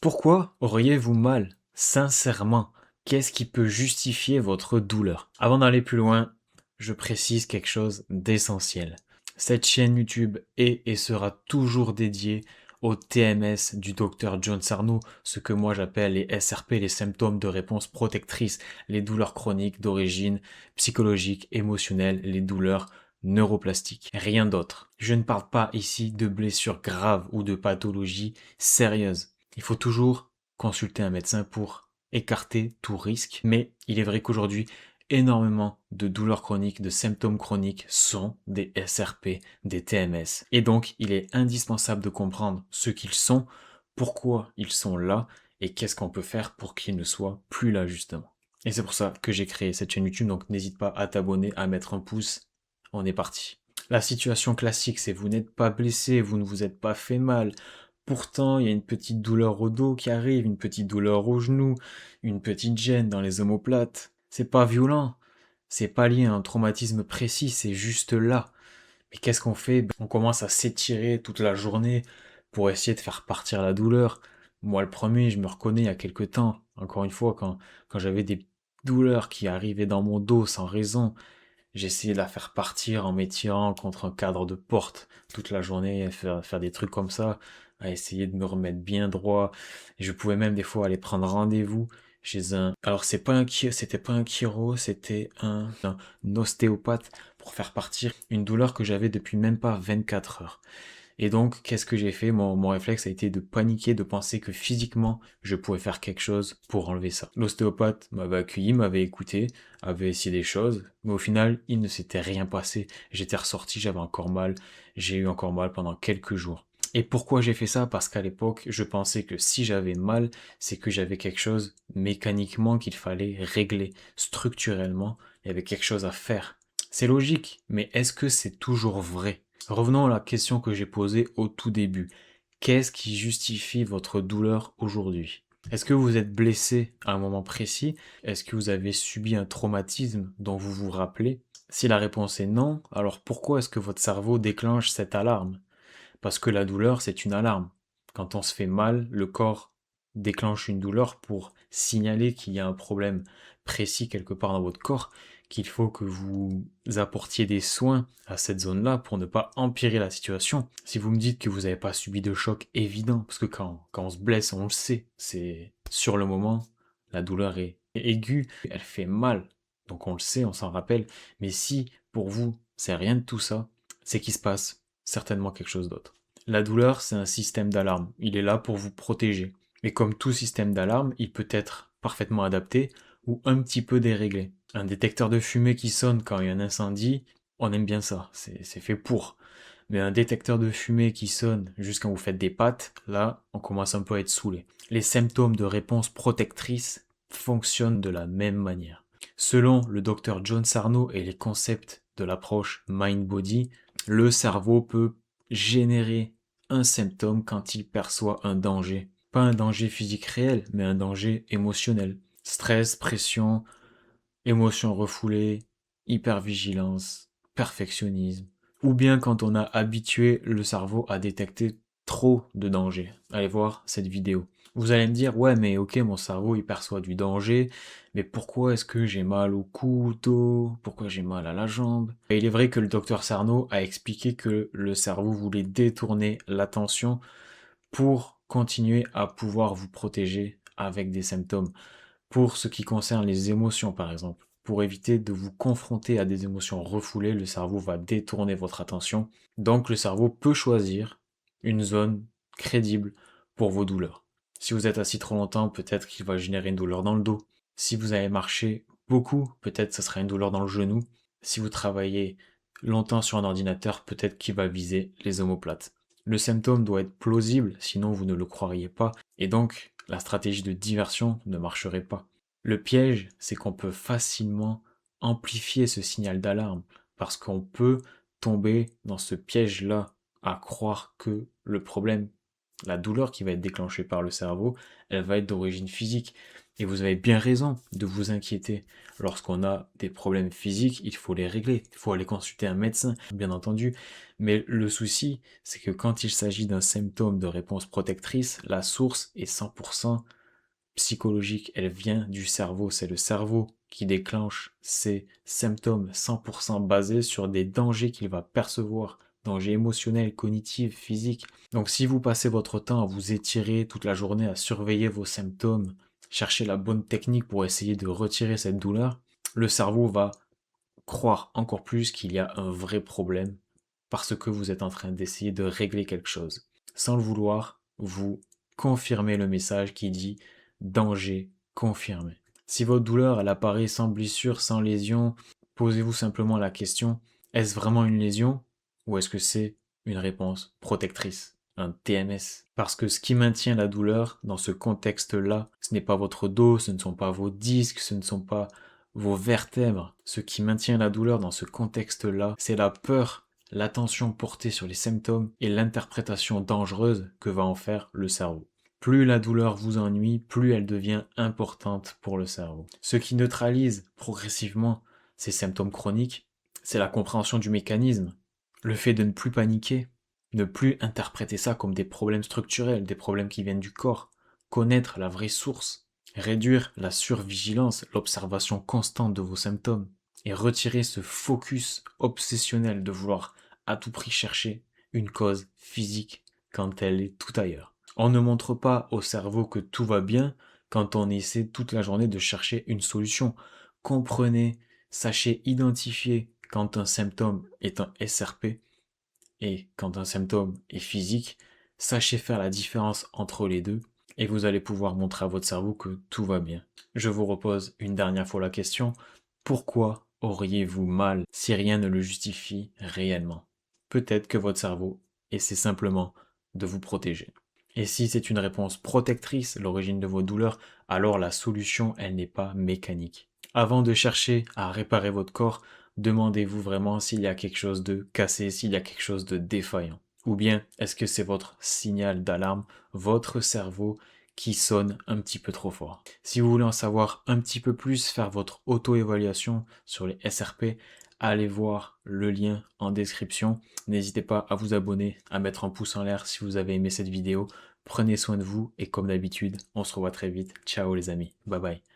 Pourquoi auriez-vous mal? Sincèrement, qu'est-ce qui peut justifier votre douleur? Avant d'aller plus loin, je précise quelque chose d'essentiel. Cette chaîne YouTube est et sera toujours dédiée au TMS du docteur John Sarno, ce que moi j'appelle les SRP, les symptômes de réponse protectrice, les douleurs chroniques d'origine psychologique, émotionnelle, les douleurs neuroplastiques. Rien d'autre. Je ne parle pas ici de blessures graves ou de pathologies sérieuses. Il faut toujours consulter un médecin pour écarter tout risque, mais il est vrai qu'aujourd'hui, énormément de douleurs chroniques, de symptômes chroniques sont des SRP, des TMS. Et donc, il est indispensable de comprendre ce qu'ils sont, pourquoi ils sont là, et qu'est-ce qu'on peut faire pour qu'ils ne soient plus là, justement. Et c'est pour ça que j'ai créé cette chaîne YouTube, donc n'hésite pas à t'abonner, à mettre un pouce. On est parti. La situation classique, c'est vous n'êtes pas blessé, vous ne vous êtes pas fait mal. Pourtant, il y a une petite douleur au dos qui arrive, une petite douleur au genou, une petite gêne dans les omoplates. C'est pas violent, c'est pas lié à un traumatisme précis, c'est juste là. Mais qu'est-ce qu'on fait? On commence à s'étirer toute la journée pour essayer de faire partir la douleur. Moi, le premier, je me reconnais il y a quelque temps, encore une fois, quand j'avais des douleurs qui arrivaient dans mon dos sans raison, j'essayais de la faire partir en m'étirant contre un cadre de porte toute la journée, faire des trucs comme ça, à essayer de me remettre bien droit. Et je pouvais même des fois aller prendre rendez-vous chez un... Alors c'était pas un chiro, c'était un ostéopathe pour faire partir une douleur que j'avais depuis même pas 24 heures. Et donc, qu'est-ce que j'ai fait? Mon réflexe a été de paniquer, de penser que physiquement, je pouvais faire quelque chose pour enlever ça. L'ostéopathe m'avait accueilli, m'avait écouté, avait essayé des choses, mais au final, il ne s'était rien passé. J'étais ressorti, j'avais encore mal, j'ai eu encore mal pendant quelques jours. Et pourquoi j'ai fait ça? Parce qu'à l'époque, je pensais que si j'avais mal, c'est que j'avais quelque chose mécaniquement qu'il fallait régler, structurellement, il y avait quelque chose à faire. C'est logique, mais est-ce que c'est toujours vrai? Revenons à la question que j'ai posée au tout début. Qu'est-ce qui justifie votre douleur aujourd'hui? Est-ce que vous êtes blessé à un moment précis? Est-ce que vous avez subi un traumatisme dont vous vous rappelez? Si la réponse est non, alors pourquoi est-ce que votre cerveau déclenche cette alarme? Parce que la douleur, c'est une alarme. Quand on se fait mal, le corps déclenche une douleur pour signaler qu'il y a un problème précis quelque part dans votre corps, qu'il faut que vous apportiez des soins à cette zone-là pour ne pas empirer la situation. Si vous me dites que vous n'avez pas subi de choc évident, parce que quand on se blesse, on le sait, c'est sur le moment, la douleur est aiguë, elle fait mal, donc on le sait, on s'en rappelle, mais si pour vous, c'est rien de tout ça, c'est qu'il se passe certainement quelque chose d'autre. La douleur, c'est un système d'alarme. Il est là pour vous protéger. Mais comme tout système d'alarme, il peut être parfaitement adapté ou un petit peu déréglé. Un détecteur de fumée qui sonne quand il y a un incendie, on aime bien ça, c'est fait pour. Mais un détecteur de fumée qui sonne juste quand vous faites des pattes, là, on commence un peu à être saoulé. Les symptômes de réponse protectrice fonctionnent de la même manière. Selon le docteur John Sarno et les concepts de l'approche mind-body, le cerveau peut générer un symptôme quand il perçoit un danger. Pas un danger physique réel, mais un danger émotionnel. Stress, pression, émotions refoulées, hypervigilance, perfectionnisme. Ou bien quand on a habitué le cerveau à détecter trop de danger. Allez voir cette vidéo. Vous allez me dire, ouais, mais ok, mon cerveau, il perçoit du danger, mais pourquoi est-ce que j'ai mal au cou, au dos? Pourquoi j'ai mal à la jambe? Et il est vrai que le docteur Sarno a expliqué que le cerveau voulait détourner l'attention pour continuer à pouvoir vous protéger avec des symptômes. Pour ce qui concerne les émotions, par exemple, pour éviter de vous confronter à des émotions refoulées, le cerveau va détourner votre attention. Donc le cerveau peut choisir une zone crédible pour vos douleurs. Si vous êtes assis trop longtemps, peut-être qu'il va générer une douleur dans le dos. Si vous avez marché beaucoup, peut-être que ce sera une douleur dans le genou. Si vous travaillez longtemps sur un ordinateur, peut-être qu'il va viser les omoplates. Le symptôme doit être plausible, sinon vous ne le croiriez pas, et donc la stratégie de diversion ne marcherait pas. Le piège, c'est qu'on peut facilement amplifier ce signal d'alarme, parce qu'on peut tomber dans ce piège-là, à croire que le problème La douleur qui va être déclenchée par le cerveau, elle va être d'origine physique. Et vous avez bien raison de vous inquiéter. Lorsqu'on a des problèmes physiques, il faut les régler. Il faut aller consulter un médecin, bien entendu. Mais le souci, c'est que quand il s'agit d'un symptôme de réponse protectrice, la source est 100% psychologique. Elle vient du cerveau. C'est le cerveau qui déclenche ces symptômes 100% basés sur des dangers qu'il va percevoir. Dangers émotionnels, cognitifs, physiques. Donc si vous passez votre temps à vous étirer toute la journée, à surveiller vos symptômes, chercher la bonne technique pour essayer de retirer cette douleur, le cerveau va croire encore plus qu'il y a un vrai problème parce que vous êtes en train d'essayer de régler quelque chose. Sans le vouloir, vous confirmez le message qui dit danger confirmé. Si votre douleur elle apparaît sans blessure, sans lésion, posez-vous simplement la question, est-ce vraiment une lésion ou est-ce que c'est une réponse protectrice, un TMS? Parce que ce qui maintient la douleur dans ce contexte-là, ce n'est pas votre dos, ce ne sont pas vos disques, ce ne sont pas vos vertèbres. Ce qui maintient la douleur dans ce contexte-là, c'est la peur, l'attention portée sur les symptômes et l'interprétation dangereuse que va en faire le cerveau. Plus la douleur vous ennuie, plus elle devient importante pour le cerveau. Ce qui neutralise progressivement ces symptômes chroniques, c'est la compréhension du mécanisme, le fait de ne plus paniquer, ne plus interpréter ça comme des problèmes structurels, des problèmes qui viennent du corps, connaître la vraie source, réduire la survigilance, l'observation constante de vos symptômes, et retirer ce focus obsessionnel de vouloir à tout prix chercher une cause physique quand elle est tout ailleurs. On ne montre pas au cerveau que tout va bien quand on essaie toute la journée de chercher une solution. Comprenez, sachez identifier quand un symptôme est un SRP et quand un symptôme est physique, sachez faire la différence entre les deux et vous allez pouvoir montrer à votre cerveau que tout va bien. Je vous repose une dernière fois la question, pourquoi auriez-vous mal si rien ne le justifie réellement? Peut-être que votre cerveau essaie simplement de vous protéger. Et si c'est une réponse protectrice, l'origine de vos douleurs, alors la solution, elle n'est pas mécanique. Avant de chercher à réparer votre corps, demandez-vous vraiment s'il y a quelque chose de cassé, s'il y a quelque chose de défaillant. Ou bien, est-ce que c'est votre signal d'alarme, votre cerveau qui sonne un petit peu trop fort? Si vous voulez en savoir un petit peu plus, faire votre auto-évaluation sur les SRP, allez voir le lien en description. N'hésitez pas à vous abonner, à mettre un pouce en l'air si vous avez aimé cette vidéo. Prenez soin de vous et comme d'habitude, on se revoit très vite. Ciao les amis, bye bye.